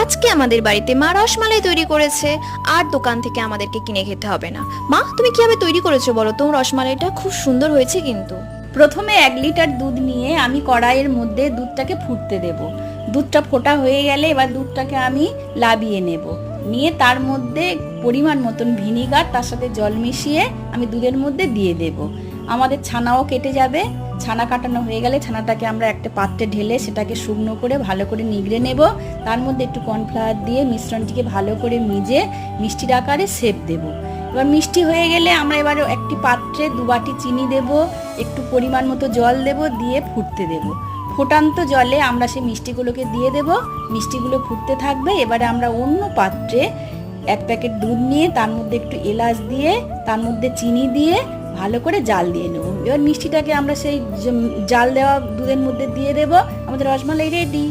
আজকে আমাদের বাড়িতে মা রসমালাই তৈরি করেছে, আর দোকান থেকে আমাদেরকে কিনে খেতে হবে না। মা, তুমি কিভাবে তৈরি করেছো বলো তো? রসমালাইটা খুব সুন্দর হয়েছে কিন্তু। প্রথমে 1 লিটার দুধ নিয়ে আমি কড়াইয়ের মধ্যে দুধটাকে ফুটতে দেব। দুধটা ফোটা হয়ে গেলে এবার দুধটাকে আমি লাবিয়ে নেব, নিয়ে তার মধ্যে পরিমাণ মতন ভিনিগার তার সাথে জল মিশিয়ে আমি দুধের মধ্যে দিয়ে দেব। আমাদের ছানাও কেটে যাবে। ছানা কাটানো হয়ে গেলে ছানাটাকে আমরা একটা পাত্রে ঢেলে সেটাকে শুকনো করে ভালো করে নিগড়ে নেব। তার মধ্যে একটু কর্নফ্লাওয়ার দিয়ে মিশ্রণটিকে ভালো করে মিজে মিষ্টির আকারে শেপ দেব। এবার মিষ্টি হয়ে গেলে আমরা এবার একটি পাত্রে 2 বাটি চিনি দেব, একটু পরিমাণ মতো জল দেব, দিয়ে ফুটতে দেব। ফোটান্ত জলে আমরা সেই মিষ্টিগুলোকে দিয়ে দেব, মিষ্টিগুলো ফুটতে থাকবে। এবারে আমরা অন্য পাত্রে 1 প্যাকেট দুধ নিয়ে তার মধ্যে একটু এলাচ দিয়ে তার মধ্যে চিনি দিয়ে ভালো করে জাল দিয়ে নেব। এবার মিষ্টিটাকে আমরা সেই জাল দেওয়া দুধের মধ্যে দিয়ে দেব। আমাদের রসমালাই রেডি।